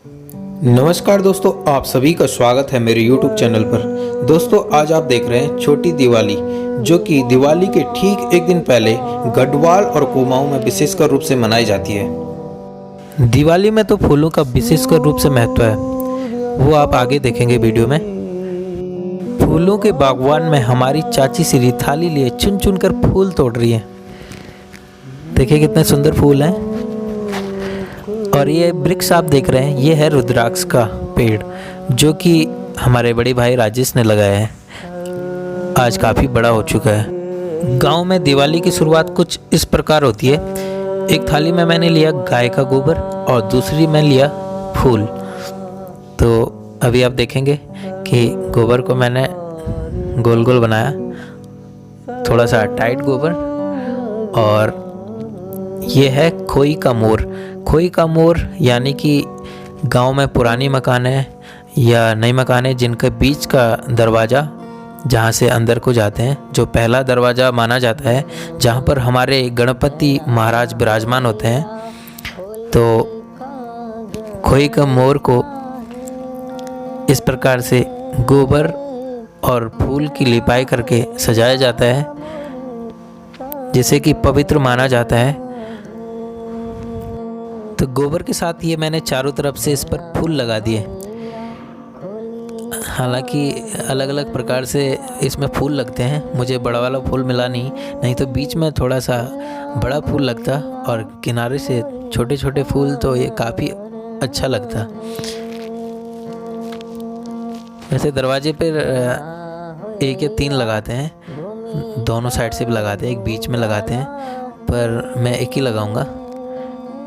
नमस्कार दोस्तों, आप सभी का स्वागत है मेरे YouTube चैनल पर। दोस्तों, आज आप देख रहे हैं छोटी दिवाली, जो कि दिवाली के ठीक एक दिन पहले गढ़वाल और कुमाऊं में विशेषकर रूप से मनाई जाती है। दिवाली में तो फूलों का विशेषकर रूप से महत्व है, वो आप आगे देखेंगे वीडियो में। फूलों के बागवान में हमारी चाची श्री थाली लिए चुन चुन कर फूल तोड़ रही है। देखिए कितने सुंदर फूल हैं। और ये वृक्ष आप देख रहे हैं, ये है रुद्राक्ष का पेड़, जो कि हमारे बड़े भाई राजेश ने लगाया है। आज काफ़ी बड़ा हो चुका है। गांव में दिवाली की शुरुआत कुछ इस प्रकार होती है। एक थाली में मैंने लिया गाय का गोबर और दूसरी में लिया फूल। तो अभी आप देखेंगे कि गोबर को मैंने गोल गोल बनाया, थोड़ा सा टाइट गोबर। और ये है खोई का मोर। खोई का मोर यानी कि गांव में पुरानी मकान है या नई मकान है जिनके बीच का दरवाज़ा, जहां से अंदर को जाते हैं, जो पहला दरवाज़ा माना जाता है, जहां पर हमारे गणपति महाराज विराजमान होते हैं। तो खोई का मोर को इस प्रकार से गोबर और फूल की लिपाई करके सजाया जाता है, जिसे कि पवित्र माना जाता है। तो गोबर के साथ ये मैंने चारों तरफ से इस पर फूल लगा दिए। हालांकि अलग अलग प्रकार से इसमें फूल लगते हैं, मुझे बड़ा वाला फूल मिला नहीं तो बीच में थोड़ा सा बड़ा फूल लगता और किनारे से छोटे छोटे फूल, तो ये काफ़ी अच्छा लगता। वैसे दरवाजे पर एक या तीन लगाते हैं, दोनों साइड से भी लगाते हैं, एक बीच में लगाते हैं, पर मैं एक ही लगाऊंगा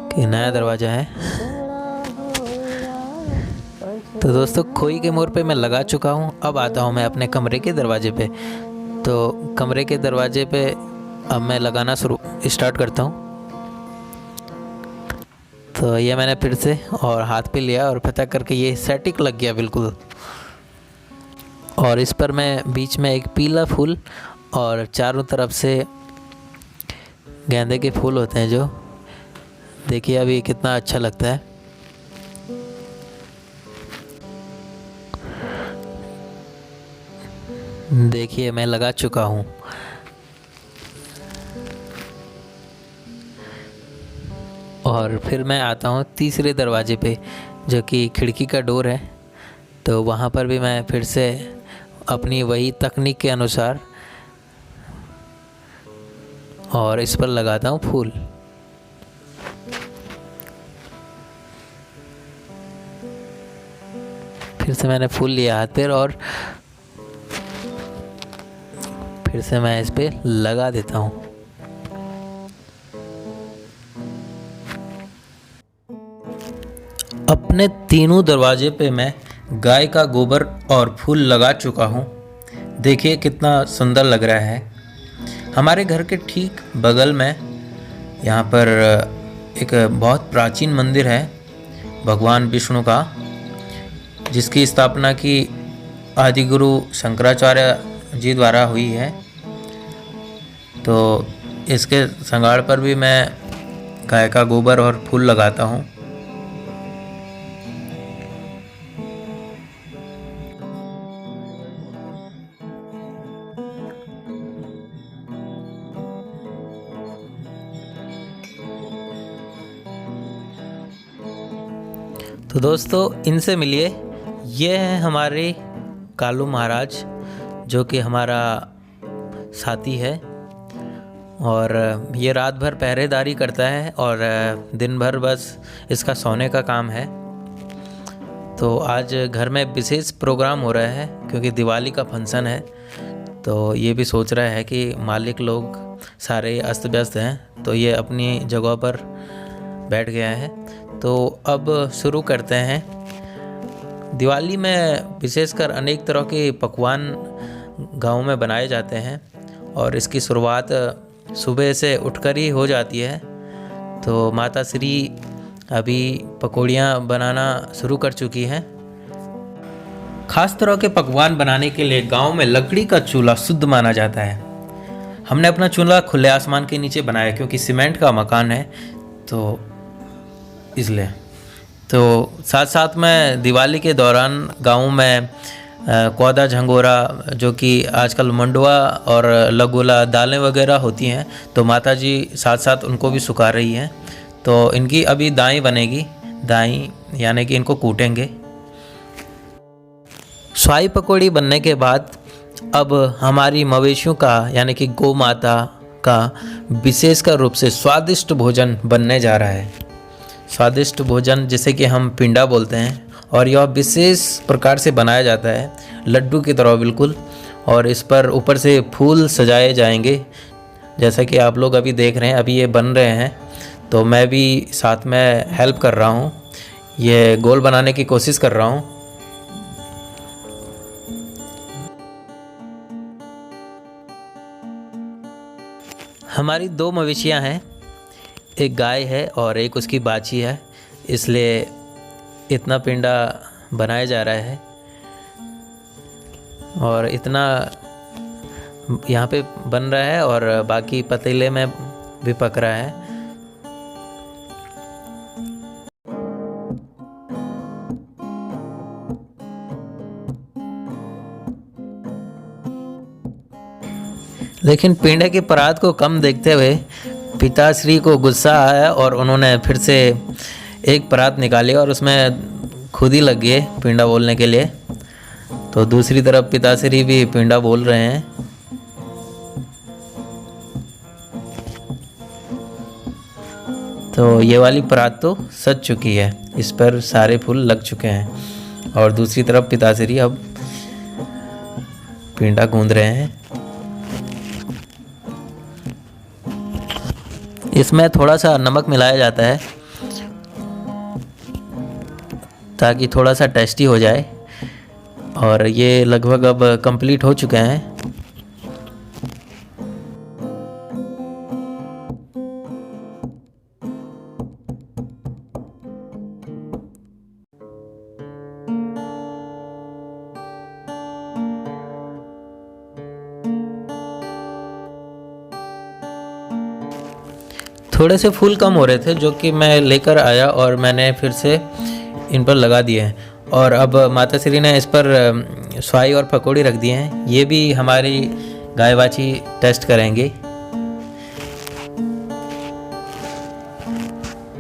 कि नया दरवाज़ा है। तो दोस्तों, खोई के मोर पे मैं लगा चुका हूँ। अब आता हूँ मैं अपने कमरे के दरवाजे पे। तो कमरे के दरवाजे पे अब मैं लगाना स्टार्ट करता हूँ। तो ये मैंने फिर से और हाथ पे लिया और पता करके ये सेटिक लग गया बिल्कुल। और इस पर मैं बीच में एक पीला फूल और चारों तरफ से गेंदे के फूल होते हैं, जो देखिए अभी कितना अच्छा लगता है। देखिए मैं लगा चुका हूँ। और फिर मैं आता हूँ तीसरे दरवाजे पे, जो कि खिड़की का डोर है। तो वहाँ पर भी मैं फिर से अपनी वही तकनीक के अनुसार और इस पर लगाता हूँ फूल। फिर से मैंने फूल लिया हाथ पर और फिर से मैं इस पे लगा देता हूँ। अपने तीनों दरवाजे पे मैं गाय का गोबर और फूल लगा चुका हूँ। देखिए कितना सुंदर लग रहा है। हमारे घर के ठीक बगल में यहाँ पर एक बहुत प्राचीन मंदिर है भगवान विष्णु का, जिसकी स्थापना की आदिगुरु शंकराचार्य जी द्वारा हुई है। तो इसके संगाड़ पर भी मैं गाय का गोबर और फूल लगाता हूँ। तो दोस्तों, इनसे मिलिए। ये हैं हमारे कालू महाराज, जो कि हमारा साथी है। और ये रात भर पहरेदारी करता है और दिन भर बस इसका सोने का काम है। तो आज घर में विशेष प्रोग्राम हो रहा है क्योंकि दिवाली का फंक्शन है। तो ये भी सोच रहा है कि मालिक लोग सारे अस्त व्यस्त हैं, तो ये अपनी जगह पर बैठ गया है। तो अब शुरू करते हैं। दिवाली में विशेषकर अनेक तरह के पकवान गाँव में बनाए जाते हैं और इसकी शुरुआत सुबह से उठकर ही हो जाती है। तो माता श्री अभी पकौड़ियाँ बनाना शुरू कर चुकी हैं। खास तरह के पकवान बनाने के लिए गांव में लकड़ी का चूल्हा शुद्ध माना जाता है। हमने अपना चूल्हा खुले आसमान के नीचे बनाया क्योंकि सीमेंट का मकान है, तो इसलिए तो साथ साथ में दिवाली के दौरान गाँव में कौदा झंगोरा, जो कि आजकल मंडुआ और लगोला दालें वगैरह होती हैं, तो माता जी साथ साथ उनको भी सुखा रही हैं। तो इनकी अभी दाई बनेगी, दाई यानी कि इनको कूटेंगे। स्वाई पकौड़ी बनने के बाद अब हमारी मवेशियों का यानी कि गौ माता का विशेषकर रूप से स्वादिष्ट भोजन बनने जा रहा है। स्वादिष्ट भोजन जिसे कि हम पिंडा बोलते हैं, और यह विशेष प्रकार से बनाया जाता है लड्डू की तरह बिल्कुल। और इस पर ऊपर से फूल सजाए जाएंगे, जैसा कि आप लोग अभी देख रहे हैं। अभी ये बन रहे हैं तो मैं भी साथ में हेल्प कर रहा हूँ, ये गोल बनाने की कोशिश कर रहा हूँ। हमारी 2 मवेशियाँ हैं, एक गाय है और एक उसकी बाछी है, इसलिए इतना पिंडा बनाया जा रहा है और इतना यहाँ पे बन रहा है और बाकी पतीले में भी पक रहा है। लेकिन पिंडे की परात को कम देखते हुए पिताश्री को गुस्सा आया और उन्होंने फिर से एक परात निकाली और उसमें खुद ही लग गए पिंडा बोलने के लिए। तो दूसरी तरफ पिताश्री भी पिंडा बोल रहे हैं। तो ये वाली परात तो सज चुकी है, इस पर सारे फूल लग चुके हैं और दूसरी तरफ पिताश्री अब पिंडा गूंद रहे हैं। इसमें थोड़ा सा नमक मिलाया जाता है ताकि थोड़ा सा टेस्टी हो जाए। और ये लगभग अब कंप्लीट हो चुके हैं। थोड़े से फूल कम हो रहे थे जो कि मैं लेकर आया और मैंने फिर से इन पर लगा दिए हैं। और अब माताश्री ने इस पर स्वाई और पकौड़ी रख दिए हैं। ये भी हमारी गाय बाछी टेस्ट करेंगे।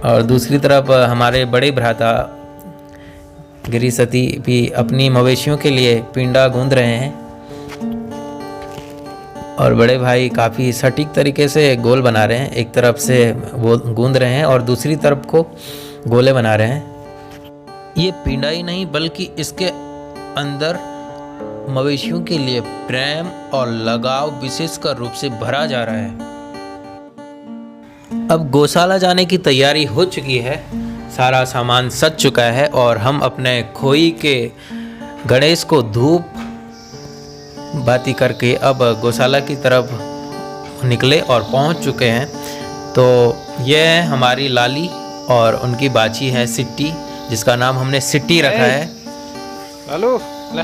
और दूसरी तरफ हमारे बड़े भ्राता गिरिसती भी अपनी मवेशियों के लिए पिंडा गूंद रहे हैं और बड़े भाई काफ़ी सटीक तरीके से गोल बना रहे हैं। एक तरफ से वो गूंद रहे हैं और दूसरी तरफ को गोले बना रहे हैं। ये पिंडा ही नहीं बल्कि इसके अंदर मवेशियों के लिए प्रेम और लगाव विशेषकर रूप से भरा जा रहा है। अब गौशाला जाने की तैयारी हो चुकी है, सारा सामान सज चुका है और हम अपने खोई के गणेश को धूप बाती करके अब गौशाला की तरफ निकले और पहुंच चुके हैं। तो यह हमारी लाली और उनकी बाछी है सिट्टी, जिसका नाम हमने सिट्टी रखा है। लालू ले।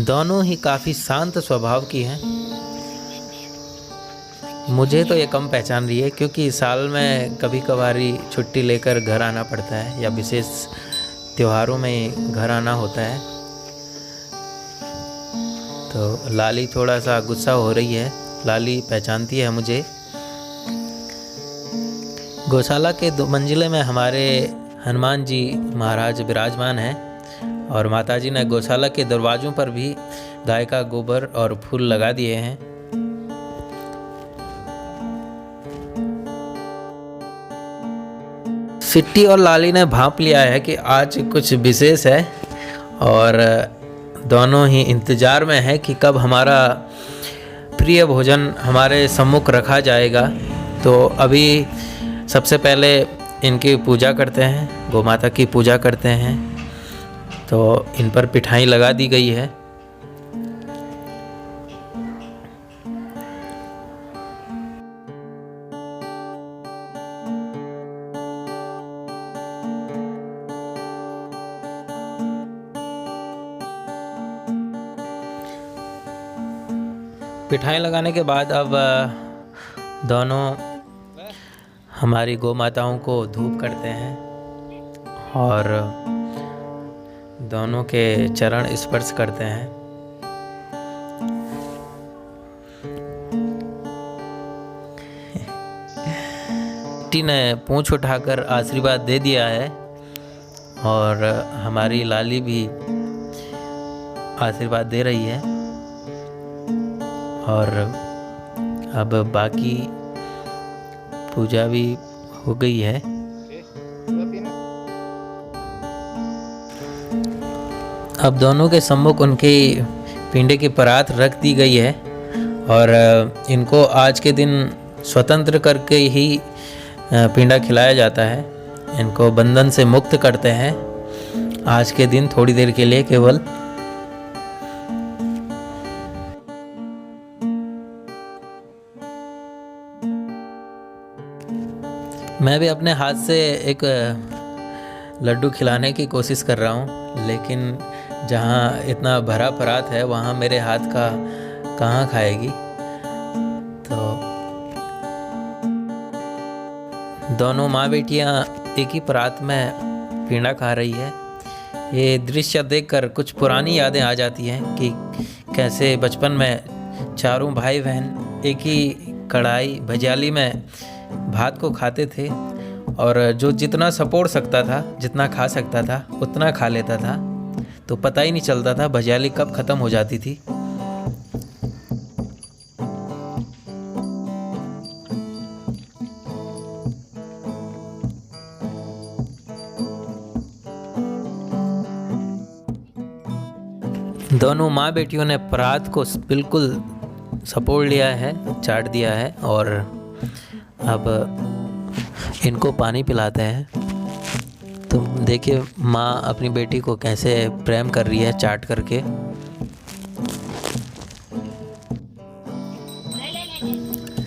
दोनों ही काफ़ी शांत स्वभाव की हैं। मुझे तो ये कम पहचान रही है क्योंकि साल में कभी कभारी छुट्टी लेकर घर आना पड़ता है या विशेष त्योहारों में घर आना होता है। तो लाली थोड़ा सा गुस्सा हो रही है, लाली पहचानती है मुझे। गौशाला के 2 मंजिले में हमारे हनुमान जी महाराज विराजमान हैं और माताजी ने गौशाला के दरवाज़ों पर भी गाय का गोबर और फूल लगा दिए हैं। सिट्टी और लाली ने भांप लिया है कि आज कुछ विशेष है और दोनों ही इंतज़ार में है कि कब हमारा प्रिय भोजन हमारे सम्मुख रखा जाएगा। तो अभी सबसे पहले इनकी पूजा करते हैं, गौ माता की पूजा करते हैं। तो इन पर पिठाई लगा दी गई है। पिठाई लगाने के बाद अब दोनों हमारी गौ माताओं को धूप करते हैं और दोनों के चरण स्पर्श करते हैं। बेटी ने पूंछ उठाकर आशीर्वाद दे दिया है और हमारी लाली भी आशीर्वाद दे रही है। और अब बाकी पूजा भी हो गई है। अब दोनों के सम्मुख उनकी पिंडे की परात रख दी गई है और इनको आज के दिन स्वतंत्र करके ही पिंडा खिलाया जाता है। इनको बंधन से मुक्त करते हैं आज के दिन थोड़ी देर के लिए केवल। मैं भी अपने हाथ से एक लड्डू खिलाने की कोशिश कर रहा हूँ, लेकिन जहाँ इतना भरा परात है वहाँ मेरे हाथ का कहाँ खाएगी। तो दोनों माँ बेटियाँ एक ही परात में पीड़ा खा रही है। ये दृश्य देखकर कुछ पुरानी यादें आ जाती हैं कि कैसे बचपन में चारों भाई बहन एक ही कढ़ाई भजियाली में भात को खाते थे और जो जितना सपोर्ट सकता था, जितना खा सकता था उतना खा लेता था, तो पता ही नहीं चलता था भजियाली कब ख़त्म हो जाती थी। दोनों माँ बेटियों ने परात को बिल्कुल सपोर्ट लिया है, चाट दिया है और अब इनको पानी पिलाते हैं। तो देखिए माँ अपनी बेटी को कैसे प्रेम कर रही है चाट करके।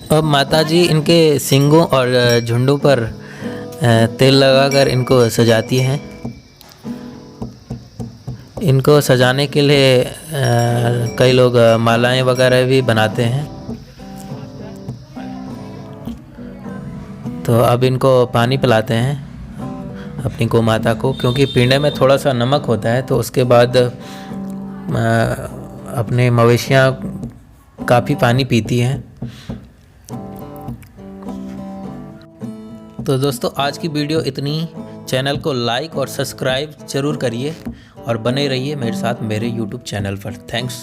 अब माताजी इनके सींगों और झुंडों पर तेल लगाकर इनको सजाती हैं। इनको सजाने के लिए कई लोग मालाएं वगैरह भी बनाते हैं। तो अब इनको पानी पिलाते हैं अपनी गौ माता को, क्योंकि पिंडे में थोड़ा सा नमक होता है। तो उसके बाद अपने मवेशियाँ काफ़ी पानी पीती हैं। तो दोस्तों आज की वीडियो इतनी। चैनल को लाइक और सब्सक्राइब ज़रूर करिए और बने रहिए मेरे साथ मेरे YouTube चैनल पर। थैंक्स।